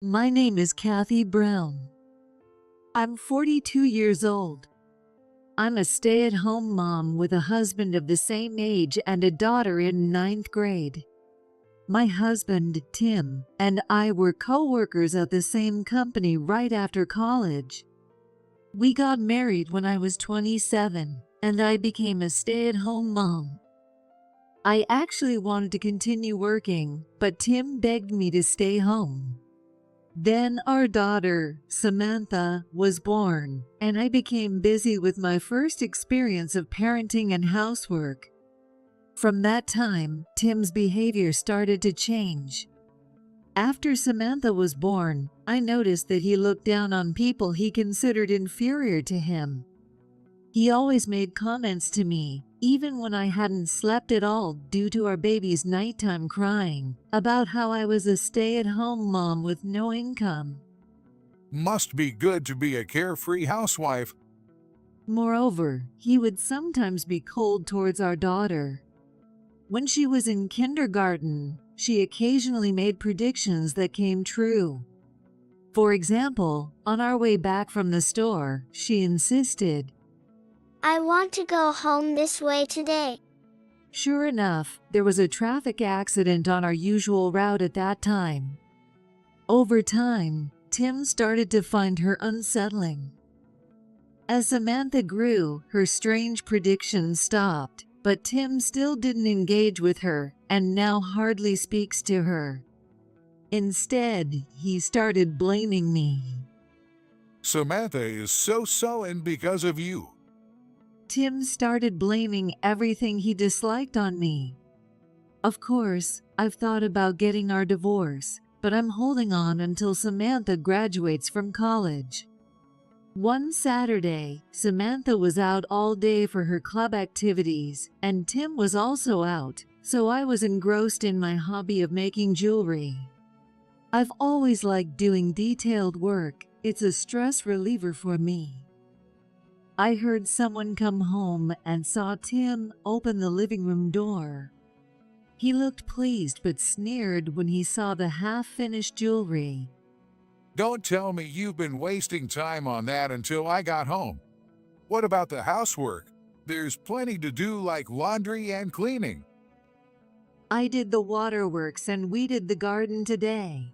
My name is Kathy Brown. I'm 42 years old. I'm a stay-at-home mom with a husband of the same age and a daughter in ninth grade. My husband, Tim, and I were co-workers at the same company right after college. We got married when I was 27, and I became a stay-at-home mom. I actually wanted to continue working, but Tim begged me to stay home. Then our daughter, Samantha, was born, and I became busy with my first experience of parenting and housework. From that time, Tim's behavior started to change. After Samantha was born, I noticed that he looked down on people he considered inferior to him. He always made comments to me, even when I hadn't slept at all due to our baby's nighttime crying, about how I was a stay-at-home mom with no income. Must be good to be a carefree housewife. Moreover, he would sometimes be cold towards our daughter. When she was in kindergarten, she occasionally made predictions that came true. For example, on our way back from the store, she insisted, I want to go home this way today. Sure enough, there was a traffic accident on our usual route at that time. Over time, Tim started to find her unsettling. As Samantha grew, her strange predictions stopped, but Tim still didn't engage with her and now hardly speaks to her. Instead, he started blaming me. Samantha is so sullen because of you. Tim started blaming everything he disliked on me. Of course, I've thought about getting our divorce, but I'm holding on until Samantha graduates from college. One Saturday, Samantha was out all day for her club activities, and Tim was also out, so I was engrossed in my hobby of making jewelry. I've always liked doing detailed work. It's a stress reliever for me. I heard someone come home and saw Tim open the living room door. He looked pleased but sneered when he saw the half-finished jewelry. Don't tell me you've been wasting time on that until I got home. What about the housework? There's plenty to do like laundry and cleaning. I did the waterworks and weeded the garden today.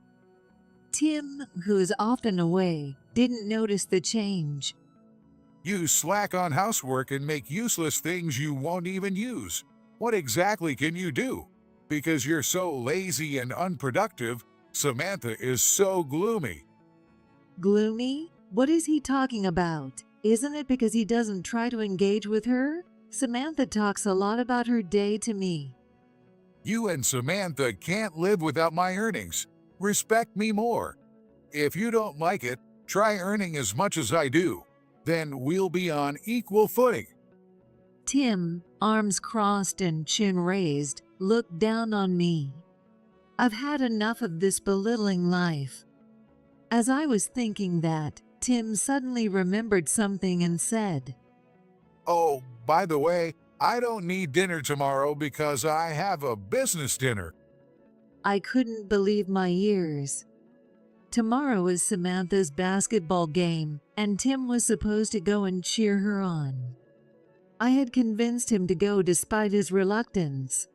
Tim, who is often away, didn't notice the change. You slack on housework and make useless things you won't even use. What exactly can you do? Because you're so lazy and unproductive, Samantha is so gloomy. Gloomy? What is he talking about? Isn't it because he doesn't try to engage with her? Samantha talks a lot about her day to me. You and Samantha can't live without my earnings. Respect me more. If you don't like it, try earning as much as I do. Then we'll be on equal footing. Tim, arms crossed and chin raised, looked down on me. I've had enough of this belittling life. As I was thinking that, Tim suddenly remembered something and said, Oh, by the way, I don't need dinner tomorrow because I have a business dinner. I couldn't believe my ears. Tomorrow is Samantha's basketball game, and Tim was supposed to go and cheer her on. I had convinced him to go despite his reluctance.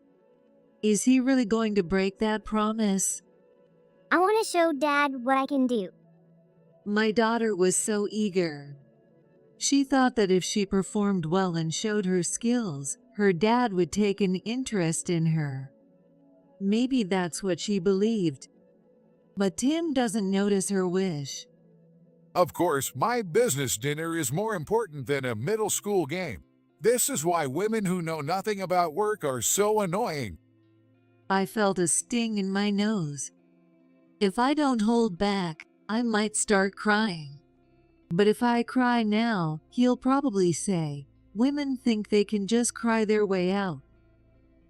Is he really going to break that promise? I want to show Dad what I can do. My daughter was so eager. She thought that if she performed well and showed her skills, her dad would take an interest in her. Maybe that's what she believed. But Tim doesn't notice her wish. Of course, my business dinner is more important than a middle school game. This is why women who know nothing about work are so annoying. I felt a sting in my nose. If I don't hold back, I might start crying. But if I cry now, he'll probably say, women think they can just cry their way out.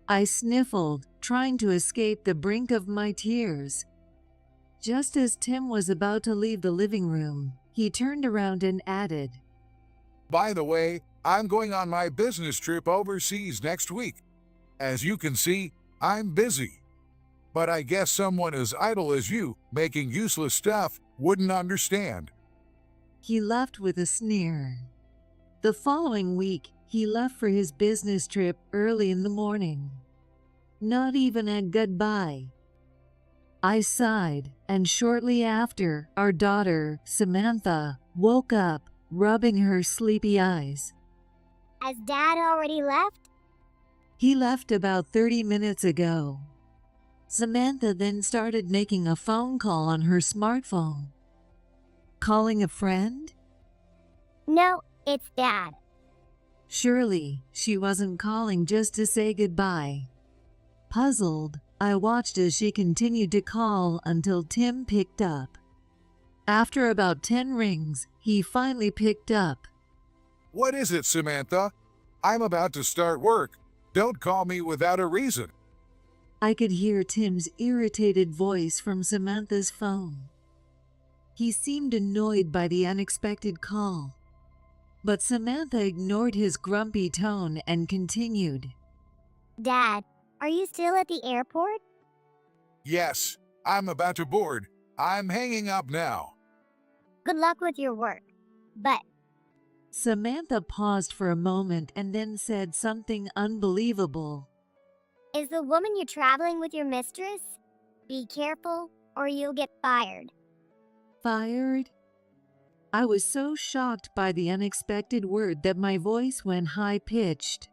I sniffled, trying to escape the brink of my tears. Just as Tim was about to leave the living room, he turned around and added, By the way, I'm going on my business trip overseas next week. As you can see, I'm busy. But I guess someone as idle as you, making useless stuff, wouldn't understand. He left with a sneer. The following week, he left for his business trip early in the morning. Not even a goodbye. I sighed, and shortly after, our daughter, Samantha, woke up, rubbing her sleepy eyes. Has Dad already left? He left about 30 minutes ago. Samantha then started making a phone call on her smartphone. Calling a friend? No, it's Dad. Surely, she wasn't calling just to say goodbye. Puzzled, I watched as she continued to call until Tim picked up. After about 10 rings, he finally picked up. What is it, Samantha? I'm about to start work. Don't call me without a reason. I could hear Tim's irritated voice from Samantha's phone. He seemed annoyed by the unexpected call. But Samantha ignored his grumpy tone and continued. Dad, are you still at the airport? Yes, I'm about to board. I'm hanging up now. Good luck with your work. But Samantha paused for a moment and then said something unbelievable. is the woman you're traveling with your mistress? Be careful or you'll get fired. Fired? I was so shocked by the unexpected word that my voice went high-pitched.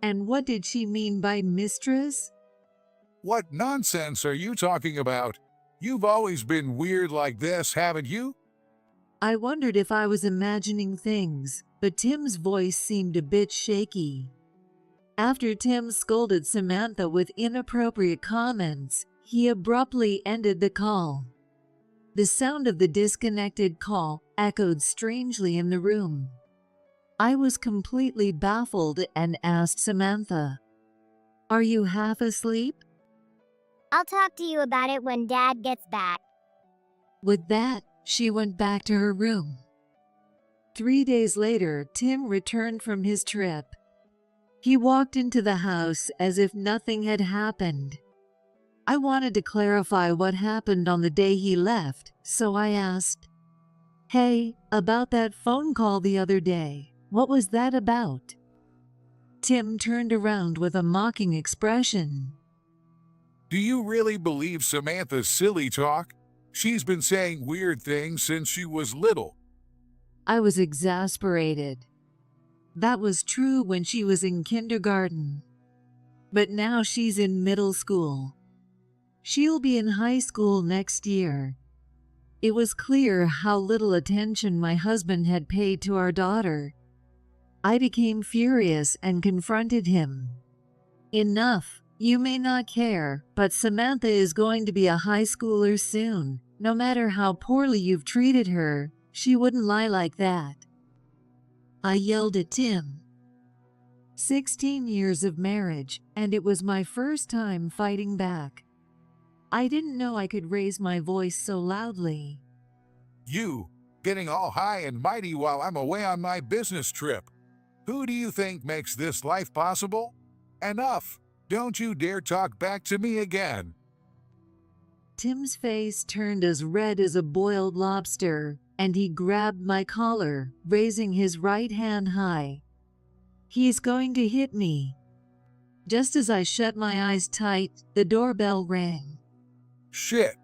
And what did she mean by mistress? What nonsense are you talking about? You've always been weird like this, haven't you? I wondered if I was imagining things, but Tim's voice seemed a bit shaky. After Tim scolded Samantha with inappropriate comments, he abruptly ended the call. The sound of the disconnected call echoed strangely in the room. I was completely baffled and asked Samantha, "Are you half asleep?" I'll talk to you about it when Dad gets back. With that, she went back to her room. 3 days later, Tim returned from his trip. He walked into the house as if nothing had happened. I wanted to clarify what happened on the day he left, so I asked, "Hey, about that phone call the other day, what was that about?" Tim turned around with a mocking expression. Do you really believe Samantha's silly talk? She's been saying weird things since she was little. I was exasperated. That was true when she was in kindergarten. But now she's in middle school. She'll be in high school next year. It was clear how little attention my husband had paid to our daughter. I became furious and confronted him. "Enough. You may not care, but Samantha is going to be a high schooler soon. No matter how poorly you've treated her, she wouldn't lie like that." I yelled at Tim. 16 years of marriage, and it was my first time fighting back. I didn't know I could raise my voice so loudly. You, getting all high and mighty while I'm away on my business trip. Who do you think makes this life possible? Enough! Don't you dare talk back to me again. Tim's face turned as red as a boiled lobster, and he grabbed my collar, raising his right hand high. "He's going to hit me." Just as I shut my eyes tight, the doorbell rang. Shit!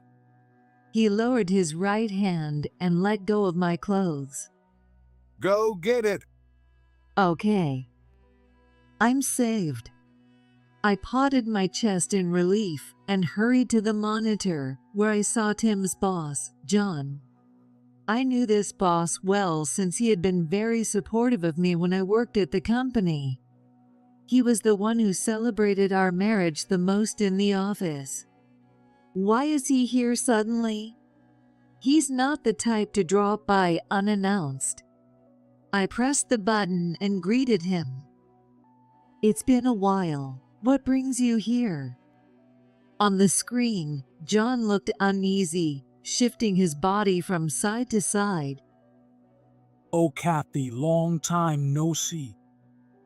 He lowered his right hand and let go of my clothes. Go get it! Okay. I'm saved. I patted my chest in relief and hurried to the monitor, where I saw Tim's boss, John. I knew this boss well since he had been very supportive of me when I worked at the company. He was the one who celebrated our marriage the most in the office. Why is he here suddenly? He's not the type to drop by unannounced. I pressed the button and greeted him. "It's been a while. What brings you here?" On the screen, John looked uneasy, shifting his body from side to side. "Oh, Kathy, long time no see.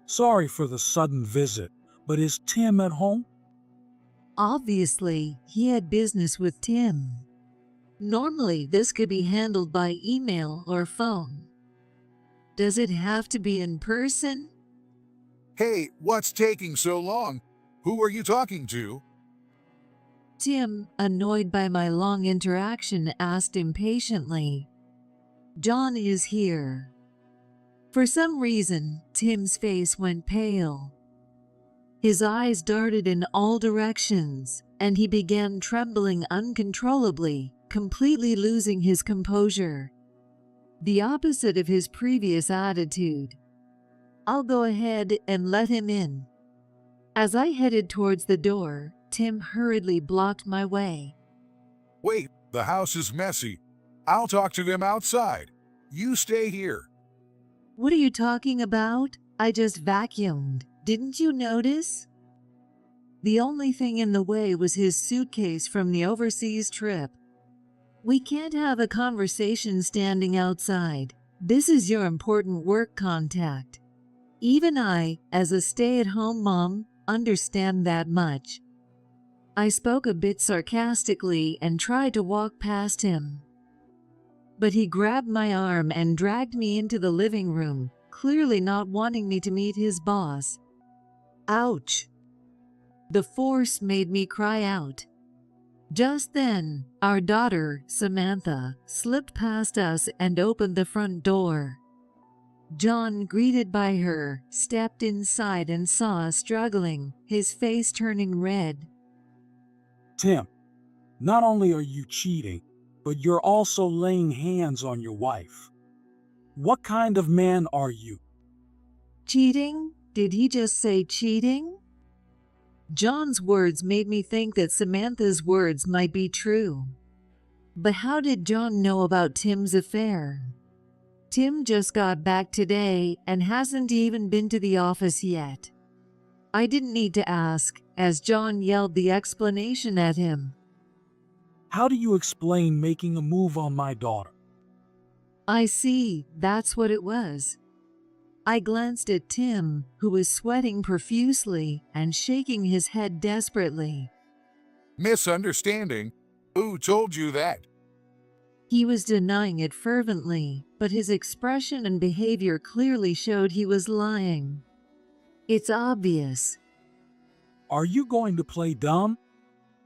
Sorry for the sudden visit, but is Tim at home?" Obviously, he had business with Tim. Normally, this could be handled by email or phone. Does it have to be in person? Hey, what's taking so long? Who are you talking to? Tim, annoyed by my long interaction, asked impatiently. John is here. For some reason, Tim's face went pale. His eyes darted in all directions, and he began trembling uncontrollably, completely losing his composure. The opposite of his previous attitude. I'll go ahead and let him in. As I headed towards the door, Tim hurriedly blocked my way. Wait, the house is messy. I'll talk to them outside. You stay here. What are you talking about? I just vacuumed. Didn't you notice? The only thing in the way was his suitcase from the overseas trip. We can't have a conversation standing outside. This is your important work contact. Even I, as a stay-at-home mom, understand that much. I spoke a bit sarcastically and tried to walk past him. But he grabbed my arm and dragged me into the living room, clearly not wanting me to meet his boss. Ouch! The force made me cry out. Just then, our daughter, Samantha, slipped past us and opened the front door. John, greeted by her, stepped inside and saw us struggling, his face turning red. Tim, not only are you cheating, but you're also laying hands on your wife. What kind of man are you? Cheating? Did he just say cheating? John's words made me think that Samantha's words might be true. But how did John know about Tim's affair? Tim just got back today and hasn't even been to the office yet. I didn't need to ask, as John yelled the explanation at him. How do you explain making a move on my daughter? I see, that's what it was. I glanced at Tim, who was sweating profusely and shaking his head desperately. Misunderstanding? Who told you that? He was denying it fervently, but his expression and behavior clearly showed he was lying. It's obvious. Are you going to play dumb?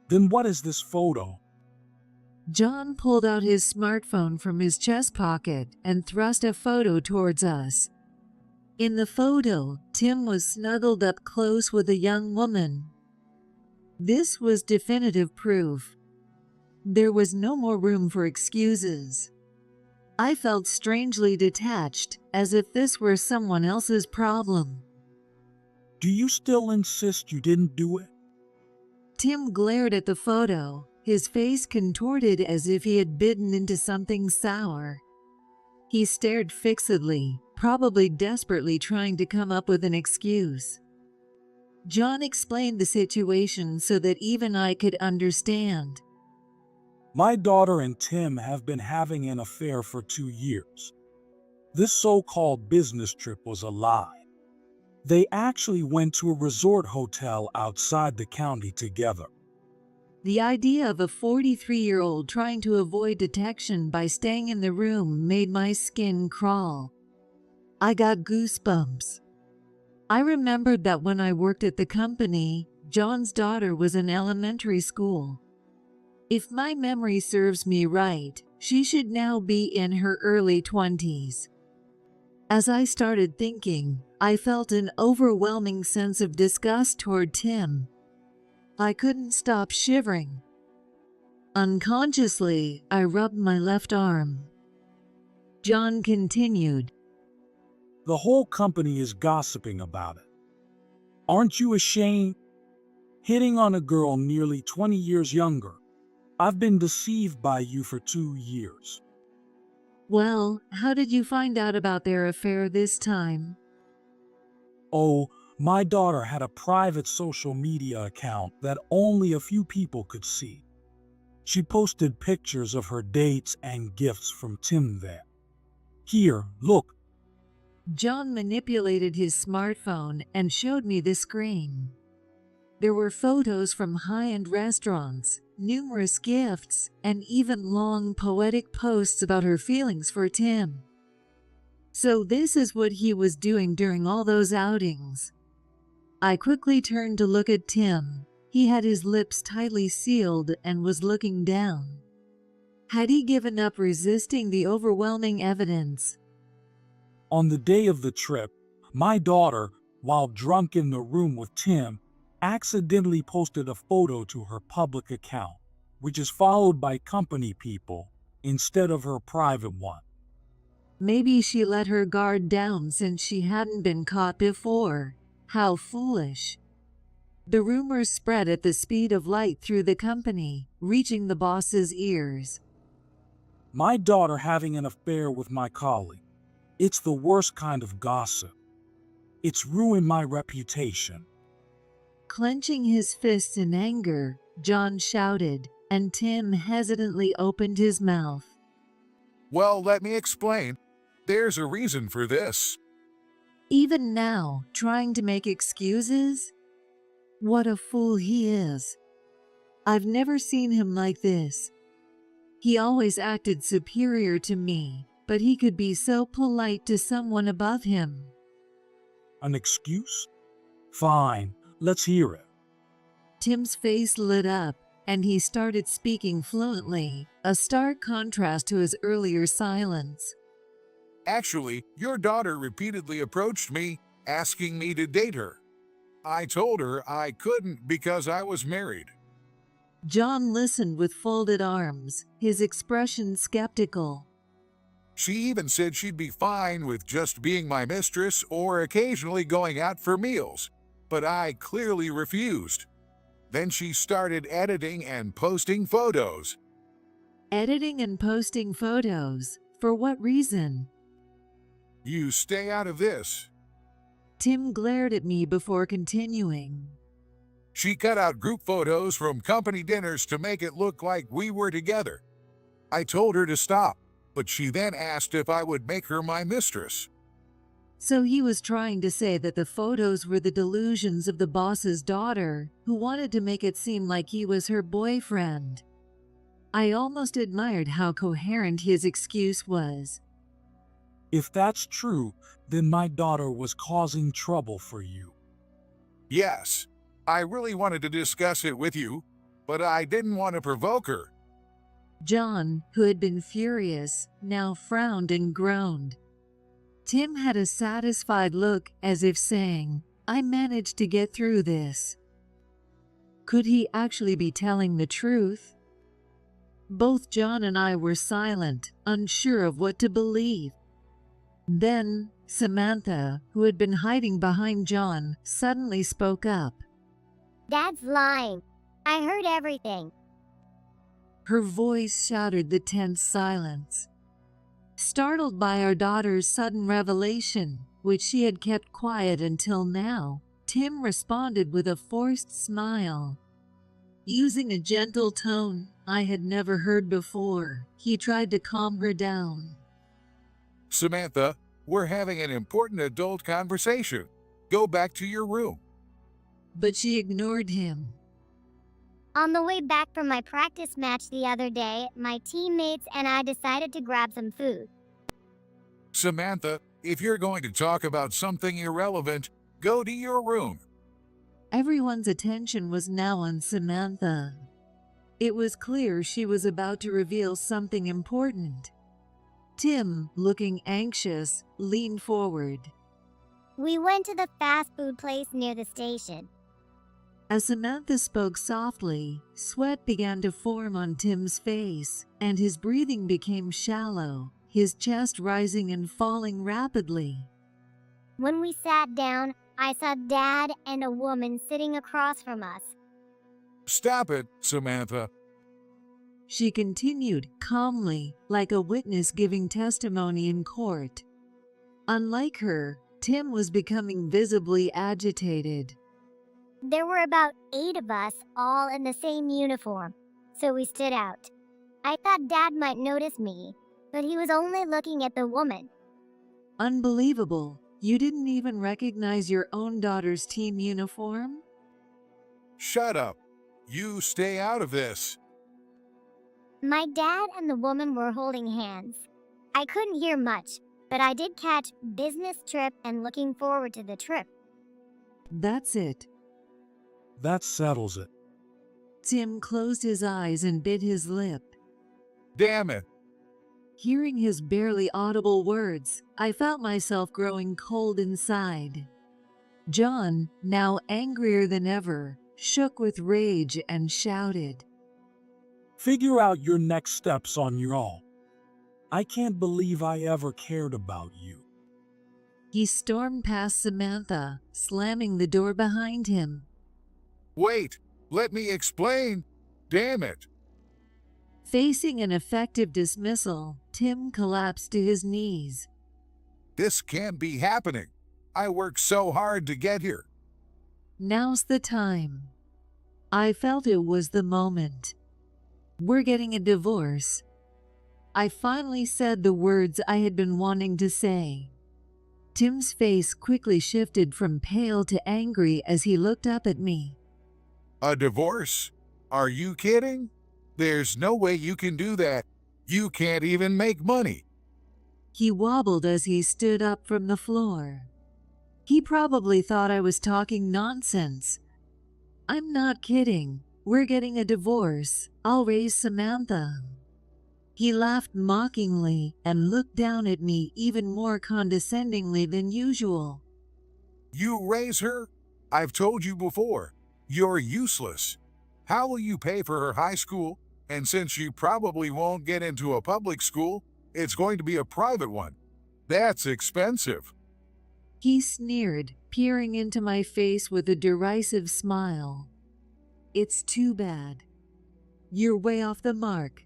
Then what is this photo? John pulled out his smartphone from his chest pocket and thrust a photo towards us. In the photo, Tim was snuggled up close with a young woman. This was definitive proof. There was no more room for excuses. I felt strangely detached, as if this were someone else's problem. Do you still insist you didn't do it? Tim glared at the photo, his face contorted as if he had bitten into something sour. He stared fixedly, probably desperately trying to come up with an excuse. John explained the situation so that even I could understand. My daughter and Tim have been having an affair for 2 years. This so-called business trip was a lie. They actually went to a resort hotel outside the county together. The idea of a 43-year-old trying to avoid detection by staying in the room made my skin crawl. I got goosebumps. I remembered that when I worked at the company, John's daughter was in elementary school. If my memory serves me right, she should now be in her early 20s. As I started thinking, I felt an overwhelming sense of disgust toward Tim. I couldn't stop shivering. Unconsciously, I rubbed my left arm. John continued. The whole company is gossiping about it. Aren't you ashamed? Hitting on a girl nearly 20 years younger. I've been deceived by you for 2 years. Well, how did you find out about their affair this time? Oh, my daughter had a private social media account that only a few people could see. She posted pictures of her dates and gifts from Tim there. Here, look. John manipulated his smartphone and showed me the screen. There were photos from high-end restaurants, numerous gifts, and even long poetic posts about her feelings for Tim. So this is what he was doing during all those outings. I quickly turned to look at Tim. He had his lips tightly sealed and was looking down. Had he given up resisting the overwhelming evidence? On the day of the trip, my daughter, while drunk in the room with Tim, accidentally posted a photo to her public account, which is followed by company people, instead of her private one. Maybe she let her guard down since she hadn't been caught before. How foolish. The rumors spread at the speed of light through the company, reaching the boss's ears. My daughter having an affair with my colleague. It's the worst kind of gossip. It's ruined my reputation. Clenching his fists in anger, John shouted, and Tim hesitantly opened his mouth. Well, let me explain. There's a reason for this. Even now, trying to make excuses? What a fool he is. I've never seen him like this. He always acted superior to me, but he could be so polite to someone above him. An excuse? Fine, let's hear it. Tim's face lit up, and he started speaking fluently, a stark contrast to his earlier silence. Actually, your daughter repeatedly approached me, asking me to date her. I told her I couldn't because I was married. John listened with folded arms, his expression skeptical. She even said she'd be fine with just being my mistress or occasionally going out for meals, but I clearly refused. Then she started editing and posting photos. Editing and posting photos? For what reason? You stay out of this. Tim glared at me before continuing. She cut out group photos from company dinners to make it look like we were together. I told her to stop, but she then asked if I would make her my mistress. So he was trying to say that the photos were the delusions of the boss's daughter, who wanted to make it seem like he was her boyfriend. I almost admired how coherent his excuse was. If that's true, then my daughter was causing trouble for you. Yes, I really wanted to discuss it with you, but I didn't want to provoke her. John, who had been furious, now frowned and groaned. Tim had a satisfied look, as if saying, I managed to get through this. Could he actually be telling the truth? Both John and I were silent, unsure of what to believe. Then, Samantha, who had been hiding behind John, suddenly spoke up. Dad's lying. I heard everything. Her voice shattered the tense silence. Startled by our daughter's sudden revelation, which she had kept quiet until now, Tim responded with a forced smile. Using a gentle tone I had never heard before, he tried to calm her down. Samantha, we're having an important adult conversation. Go back to your room. But she ignored him. On the way back from my practice match the other day, my teammates and I decided to grab some food. Samantha, if you're going to talk about something irrelevant, go to your room. Everyone's attention was now on Samantha. It was clear she was about to reveal something important. Tim, looking anxious, leaned forward. We went to the fast food place near the station. As Samantha spoke softly, sweat began to form on Tim's face, and his breathing became shallow, his chest rising and falling rapidly. When we sat down, I saw Dad and a woman sitting across from us. Stop it, Samantha. She continued calmly, like a witness giving testimony in court. Unlike her, Tim was becoming visibly agitated. There were about 8 of us, all in the same uniform, so we stood out. I thought Dad might notice me, but he was only looking at the woman. Unbelievable. You didn't even recognize your own daughter's team uniform? Shut up. You stay out of this. My dad and the woman were holding hands. I couldn't hear much, but I did catch business trip and looking forward to the trip. That's it. That settles it. Tim closed his eyes and bit his lip. Damn it. Hearing his barely audible words, I felt myself growing cold inside. John, now angrier than ever, shook with rage and shouted, Figure out your next steps on your own. I can't believe I ever cared about you. He stormed past Samantha, slamming the door behind him. Wait, let me explain. Damn it. Facing an effective dismissal, Tim collapsed to his knees. This can't be happening. I worked so hard to get here. Now's the time. I felt it was the moment. We're getting a divorce. I finally said the words I had been wanting to say. Tim's face quickly shifted from pale to angry as he looked up at me. A divorce? Are you kidding? There's no way you can do that. You can't even make money. He wobbled as he stood up from the floor. He probably thought I was talking nonsense. I'm not kidding. We're getting a divorce. I'll raise Samantha. He laughed mockingly and looked down at me even more condescendingly than usual. You raise her? I've told you before. You're useless. How will you pay for her high school? And since you probably won't get into a public school, it's going to be a private one. That's expensive. He sneered, peering into my face with a derisive smile. It's too bad. You're way off the mark.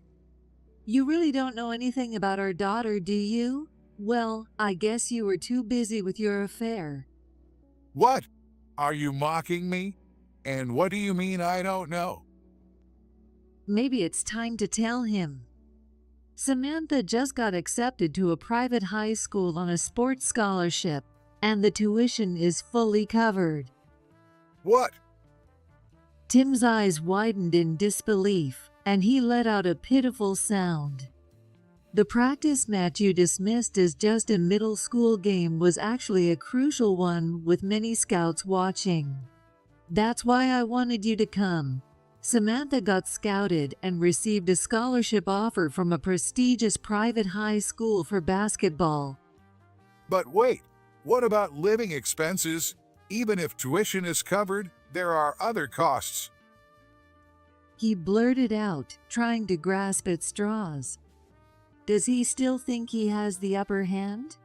You really don't know anything about our daughter, do you? Well, I guess you were too busy with your affair. What? Are you mocking me? And what do you mean I don't know? Maybe it's time to tell him. Samantha just got accepted to a private high school on a sports scholarship, and the tuition is fully covered. What? Tim's eyes widened in disbelief, and he let out a pitiful sound. The practice match you dismissed as just a middle school game was actually a crucial one with many scouts watching. That's why I wanted you to come. Samantha got scouted and received a scholarship offer from a prestigious private high school for basketball. But wait, what about living expenses? Even if tuition is covered, there are other costs. He blurted out, trying to grasp at straws. Does he still think he has the upper hand?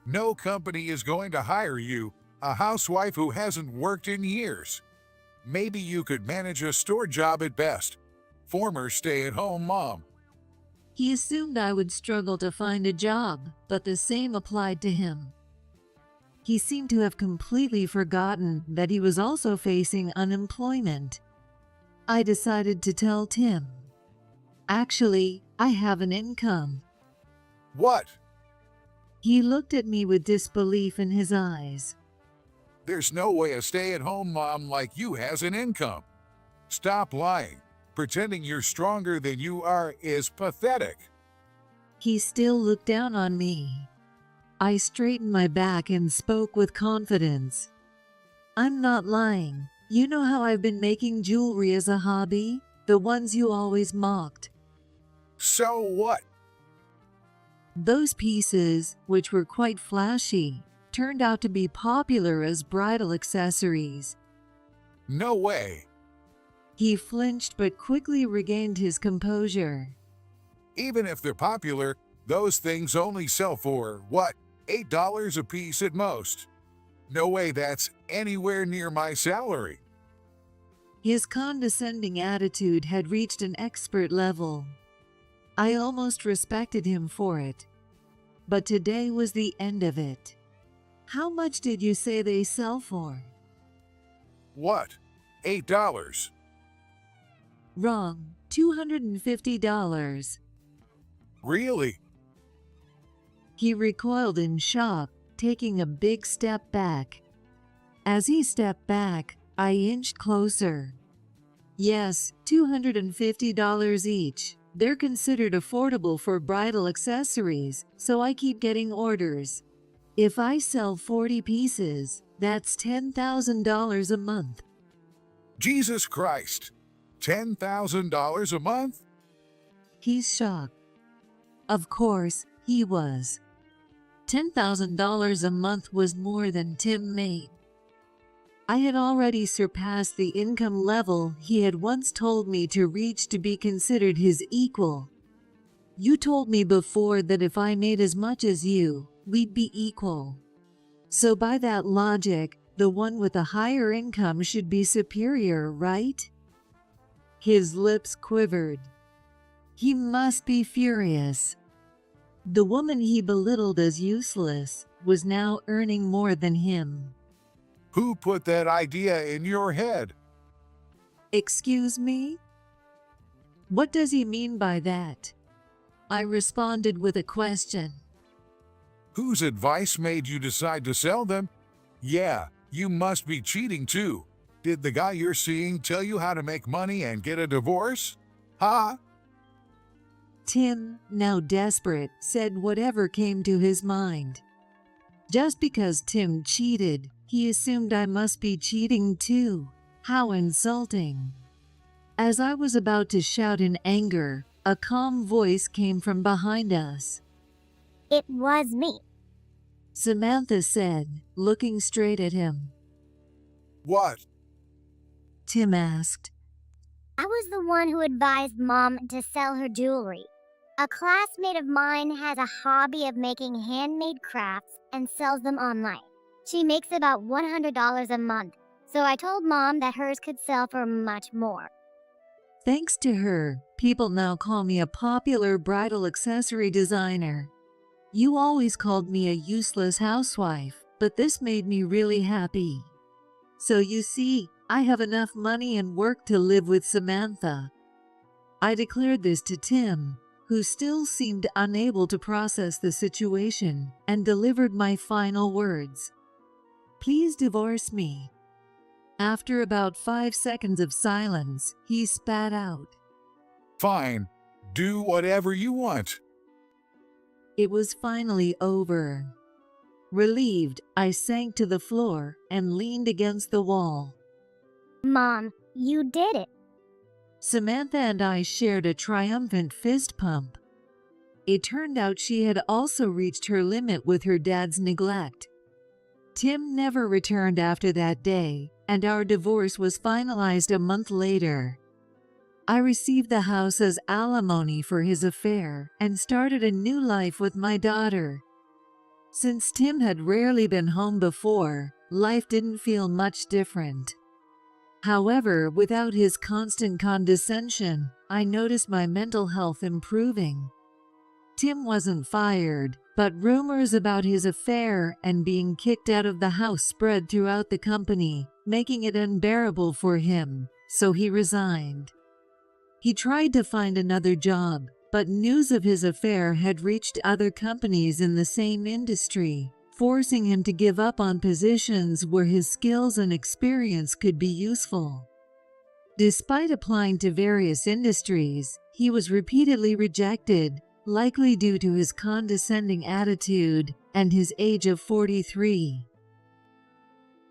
No company is going to hire you, a housewife who hasn't worked in years. Maybe you could manage a store job at best. Former stay-at-home mom. He assumed I would struggle to find a job, but the same applied to him. He seemed to have completely forgotten that he was also facing unemployment. I decided to tell Tim. Actually, I have an income. What? He looked at me with disbelief in his eyes. There's no way a stay-at-home mom like you has an income. Stop lying. Pretending you're stronger than you are is pathetic. He still looked down on me. I straightened my back and spoke with confidence. I'm not lying. You know how I've been making jewelry as a hobby? The ones you always mocked. So what? Those pieces, which were quite flashy, turned out to be popular as bridal accessories. No way. He flinched but quickly regained his composure. Even if they're popular, those things only sell for, what, $8 a piece at most. No way that's anywhere near my salary. His condescending attitude had reached an expert level. I almost respected him for it. But today was the end of it. How much did you say they sell for? What? $8. Wrong. $250. Really? He recoiled in shock, taking a big step back. As he stepped back, I inched closer. Yes, $250 each. They're considered affordable for bridal accessories, so I keep getting orders. If I sell 40 pieces, that's $10,000 a month. Jesus Christ! $10,000 a month? He's shocked. Of course, he was. $10,000 a month was more than Tim made. I had already surpassed the income level he had once told me to reach to be considered his equal. You told me before that if I made as much as you, we'd be equal. So by that logic, the one with a higher income should be superior, right? His lips quivered. He must be furious. The woman he belittled as useless was now earning more than him. Who put that idea in your head? Excuse me? What does he mean by that? I responded with a question. Whose advice made you decide to sell them? Yeah, you must be cheating too. Did the guy you're seeing tell you how to make money and get a divorce? Huh? Tim, now desperate, said whatever came to his mind. Just because Tim cheated, he assumed I must be cheating too. How insulting. As I was about to shout in anger, a calm voice came from behind us. It was me. Samantha said, looking straight at him. What? Tim asked. I was the one who advised Mom to sell her jewelry. A classmate of mine has a hobby of making handmade crafts and sells them online. She makes about $100 a month, so I told Mom that hers could sell for much more. Thanks to her, people now call me a popular bridal accessory designer. You always called me a useless housewife, but this made me really happy. So you see, I have enough money and work to live with Samantha. I declared this to Tim, who still seemed unable to process the situation, and delivered my final words. Please divorce me. After about 5 seconds of silence, he spat out. Fine. Do whatever you want. It was finally over. Relieved, I sank to the floor and leaned against the wall. Mom, you did it. Samantha and I shared a triumphant fist pump. It turned out she had also reached her limit with her dad's neglect. Tim never returned after that day, and our divorce was finalized a month later. I received the house as alimony for his affair and started a new life with my daughter. Since Tim had rarely been home before, life didn't feel much different. However, without his constant condescension, I noticed my mental health improving. Tim wasn't fired, but rumors about his affair and being kicked out of the house spread throughout the company, making it unbearable for him, so he resigned. He tried to find another job, but news of his affair had reached other companies in the same industry, forcing him to give up on positions where his skills and experience could be useful. Despite applying to various industries, he was repeatedly rejected, likely due to his condescending attitude and his age of 43.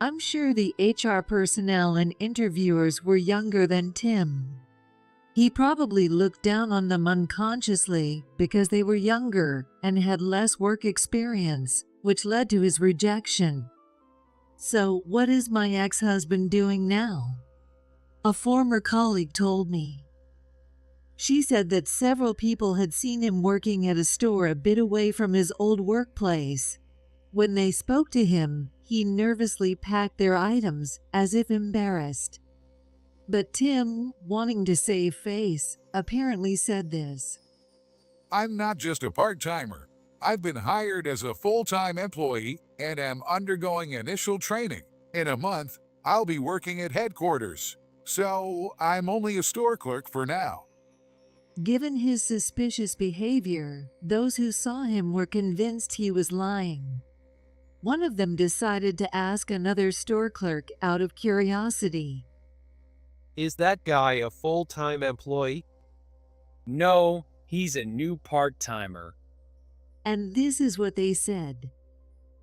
I'm sure the HR personnel and interviewers were younger than Tim. He probably looked down on them unconsciously because they were younger and had less work experience, which led to his rejection. So, what is my ex-husband doing now? A former colleague told me. She said that several people had seen him working at a store a bit away from his old workplace. When they spoke to him, he nervously packed their items as if embarrassed. But Tim, wanting to save face, apparently said this. I'm not just a part-timer. I've been hired as a full-time employee and am undergoing initial training. In a month, I'll be working at headquarters. So, I'm only a store clerk for now. Given his suspicious behavior, those who saw him were convinced he was lying. One of them decided to ask another store clerk out of curiosity. Is that guy a full-time employee? No, he's a new part-timer. And this is what they said.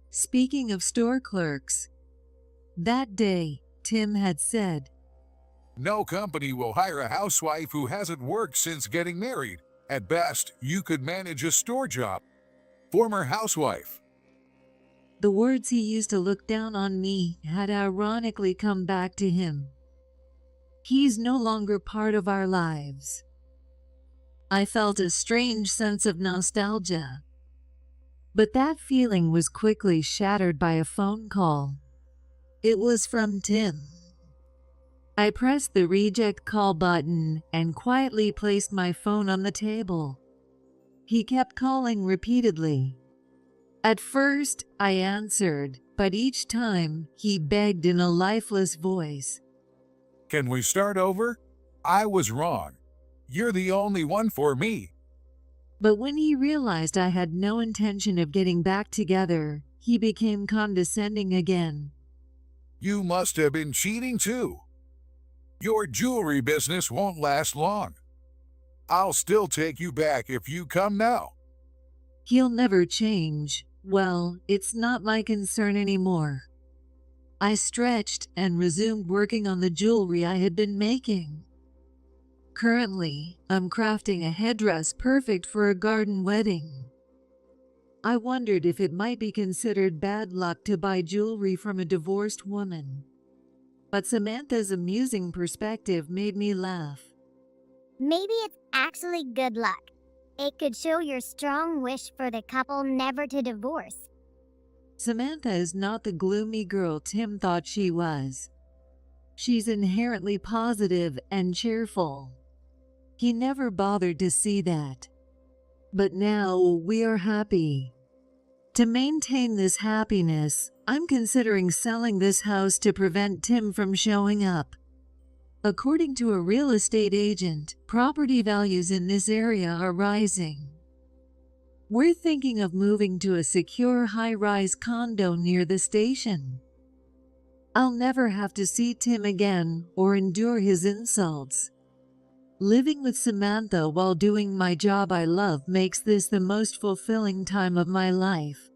Speaking of store clerks, that day, Tim had said, No company will hire a housewife who hasn't worked since getting married. At best, you could manage a store job. Former housewife. the words he used to look down on me had ironically come back to him. He's no longer part of our lives. I felt a strange sense of nostalgia. But that feeling was quickly shattered by a phone call. It was from Tim. I pressed the reject call button and quietly placed my phone on the table. He kept calling repeatedly. At first, I answered, but each time, he begged in a lifeless voice. Can we start over? I was wrong. You're the only one for me. But when he realized I had no intention of getting back together, he became condescending again. You must have been cheating too. Your jewelry business won't last long. I'll still take you back if you come now. He'll never change. Well, it's not my concern anymore. I stretched and resumed working on the jewelry I had been making. Currently, I'm crafting a headdress perfect for a garden wedding. I wondered if it might be considered bad luck to buy jewelry from a divorced woman. But Samantha's amusing perspective made me laugh. Maybe it's actually good luck. It could show your strong wish for the couple never to divorce. Samantha is not the gloomy girl Tim thought she was. She's inherently positive and cheerful. He never bothered to see that. But now we are happy. To maintain this happiness, I'm considering selling this house to prevent Tim from showing up. According to a real estate agent, property values in this area are rising. We're thinking of moving to a secure high-rise condo near the station. I'll never have to see Tim again or endure his insults. Living with Samantha while doing my job I love makes this the most fulfilling time of my life.